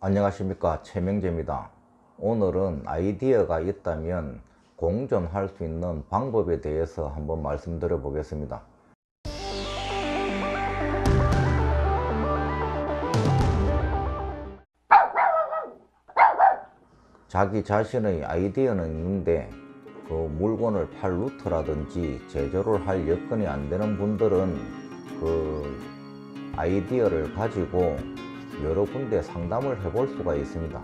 안녕하십니까, 최명재입니다. 오늘은 아이디어가 있다면 공존할 수 있는 방법에 대해서 한번 말씀드려 보겠습니다. 자기 자신의 아이디어는 있는데 그 물건을 팔 루트라든지 제조를 할 여건이 안 되는 분들은 그 아이디어를 가지고 여러 군데 상담을 해볼 수가 있습니다.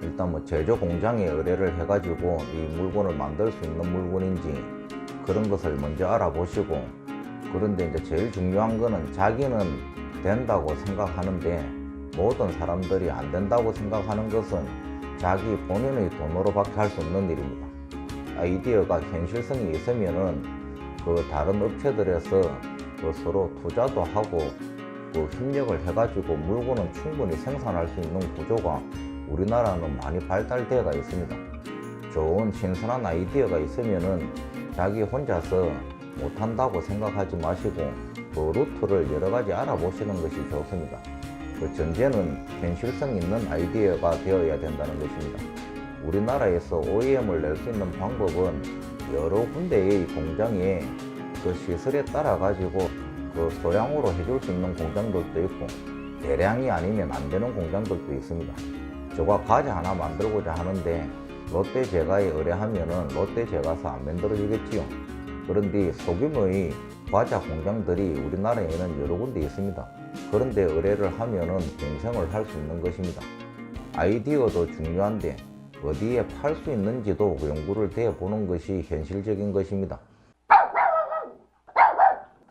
일단 뭐 제조 공장에 의뢰를 해가지고 이 물건을 만들 수 있는 물건인지 그런 것을 먼저 알아보시고, 그런데 이제 제일 중요한 거는 자기는 된다고 생각하는데 모든 사람들이 안 된다고 생각하는 것은 자기 본인의 돈으로밖에 할 수 없는 일입니다. 아이디어가 현실성이 있으면은 그 다른 업체들에서 그 서로 투자도 하고 그 협력을 해가지고 물건은 충분히 생산할 수 있는 구조가 우리나라는 많이 발달되어 있습니다. 좋은 신선한 아이디어가 있으면은 자기 혼자서 못한다고 생각하지 마시고 그 루트를 여러 가지 알아보시는 것이 좋습니다. 그 전제는 현실성 있는 아이디어가 되어야 된다는 것입니다. 우리나라에서 OEM을 낼 수 있는 방법은 여러 군데의 공장에 그 시설에 따라 가지고 그 소량으로 해줄 수 있는 공장들도 있고 대량이 아니면 안 되는 공장들도 있습니다. 저가 과자 하나 만들고자 하는데 롯데제과에 의뢰하면은 롯데제과서 안 만들어지겠지요. 그런데 소규모의 과자 공장들이 우리나라에는 여러 군데 있습니다. 그런데 의뢰를 하면은 경쟁을 할 수 있는 것입니다. 아이디어도 중요한데 어디에 팔 수 있는지도 연구를 해보는 것이 현실적인 것입니다.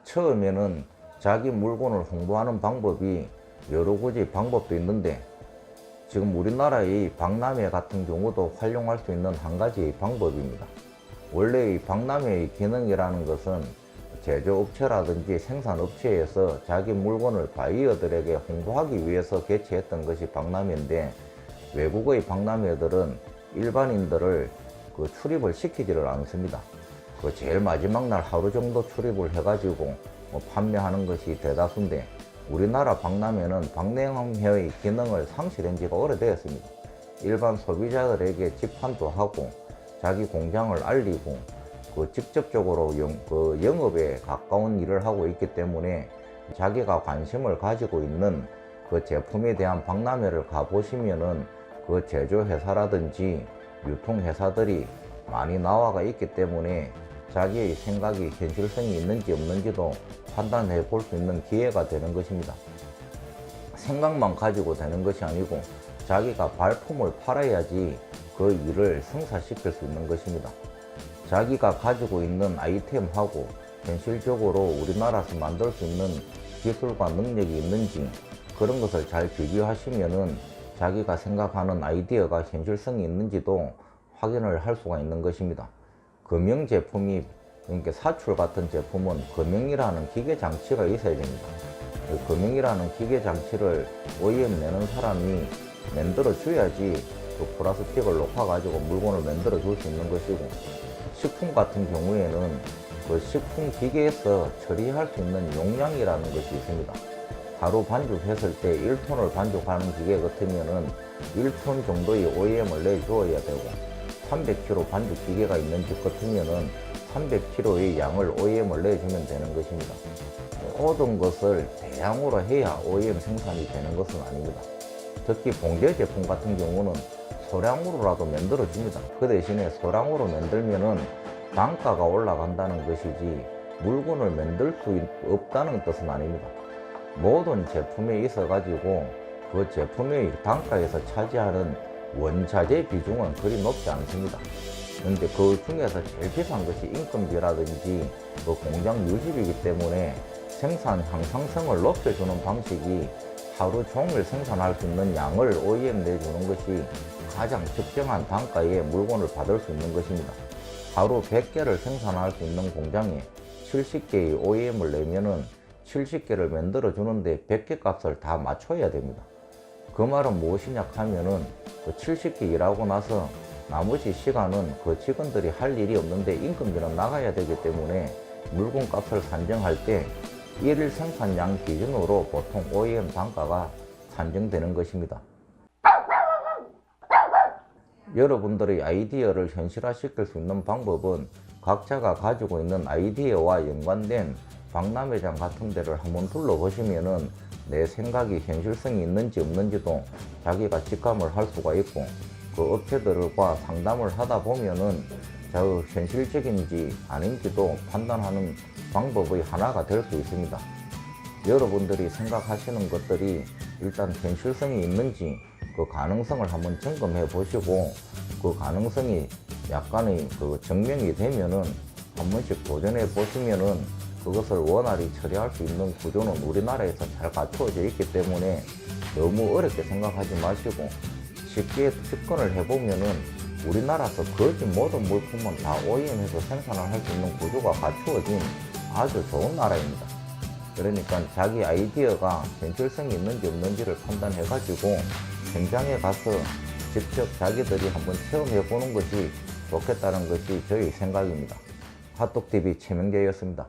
처음에는 자기 물건을 홍보하는 방법이 여러 가지 방법도 있는데 지금 우리나라의 박람회 같은 경우도 활용할 수 있는 한 가지의 방법입니다. 원래 이 박람회의 기능이라는 것은 제조업체라든지 생산업체에서 자기 물건을 바이어들에게 홍보하기 위해서 개최했던 것이 박람회인데, 외국의 박람회들은 일반인들을 그 출입을 시키지를 않습니다. 그 제일 마지막 날 하루 정도 출입을 해가지고 판매하는 것이 대다수인데, 우리나라 박람회는 박람회의 기능을 상실한 지가 오래되었습니다. 일반 소비자들에게 집판도 하고 자기 공장을 알리고 그 직접적으로 영업에 가까운 일을 하고 있기 때문에 자기가 관심을 가지고 있는 그 제품에 대한 박람회를 가보시면은 그 제조회사라든지 유통회사들이 많이 나와가 있기 때문에 자기의 생각이 현실성이 있는지 없는지도 판단해 볼 수 있는 기회가 되는 것입니다. 생각만 가지고 되는 것이 아니고 자기가 발품을 팔아야지 그 일을 성사시킬 수 있는 것입니다. 자기가 가지고 있는 아이템하고 현실적으로 우리나라에서 만들 수 있는 기술과 능력이 있는지 그런 것을 잘 비교하시면은 자기가 생각하는 아이디어가 현실성이 있는지도 확인을 할 수가 있는 것입니다. 금형 제품이, 그러니까 사출 같은 제품은 금형이라는 기계 장치가 있어야 됩니다. 금형이라는 기계 장치를 OEM 내는 사람이 만들어 줘야지 그 플라스틱을 녹아 가지고 물건을 만들어 줄 수 있는 것이고, 식품 같은 경우에는 그 식품 기계에서 처리할 수 있는 용량이라는 것이 있습니다. 하루 반죽했을 때 1톤을 반죽하는 기계 같으면은 1톤 정도의 OEM을 내주어야 되고, 300kg 반죽 기계가 있는 집 같으면은 300kg의 양을 OEM을 내주면 되는 것입니다. 모든 것을 대량으로 해야 OEM 생산이 되는 것은 아닙니다. 특히 봉제 제품 같은 경우는 소량으로라도 만들어 줍니다. 그 대신에 소량으로 만들면은 단가가 올라간다는 것이지 물건을 만들 수 없다는 뜻은 아닙니다. 모든 제품에 있어 가지고 그 제품의 단가에서 차지하는 원자재 비중은 그리 높지 않습니다. 그런데 그 중에서 제일 비싼 것이 인건비라든지 그 공장 유지비이기 때문에 생산 향상성을 높여주는 방식이 하루 종일 생산할 수 있는 양을 OEM 내주는 것이 가장 적정한 단가에 물건을 받을 수 있는 것입니다. 하루 100개를 생산할 수 있는 공장에 70개의 OEM을 내면은 70개를 만들어 주는데 100개 값을 다 맞춰야 됩니다. 그 말은 무엇이냐 하면은 그 70개 일하고 나서 나머지 시간은 그 직원들이 할 일이 없는데 인건비는 나가야 되기 때문에 물건 값을 산정할 때 일일 생산량 기준으로 보통 OEM 단가가 산정되는 것입니다. 여러분들의 아이디어를 현실화시킬 수 있는 방법은 각자가 가지고 있는 아이디어와 연관된 박람회장 같은 데를 한번 둘러보시면은 내 생각이 현실성이 있는지 없는지도 자기가 직감을 할 수가 있고, 그 업체들과 상담을 하다 보면은 저 현실적인지 아닌지도 판단하는 방법의 하나가 될 수 있습니다. 여러분들이 생각하시는 것들이 일단 현실성이 있는지 그 가능성을 한번 점검해 보시고, 그 가능성이 약간의 그 증명이 되면은 한 번씩 도전해 보시면은 그것을 원활히 처리할 수 있는 구조는 우리나라에서 잘 갖추어져 있기 때문에 너무 어렵게 생각하지 마시고 쉽게 접근을 해보면은 우리나라에서 거의 모든 물품은 다 OEM에서 생산을 할 수 있는 구조가 갖추어진 아주 좋은 나라입니다. 그러니까 자기 아이디어가 현실성이 있는지 없는지를 판단해 가지고 현장에 가서 직접 자기들이 한번 체험해 보는 것이 좋겠다는 것이 저희 생각입니다. 핫도그TV 최명재였습니다.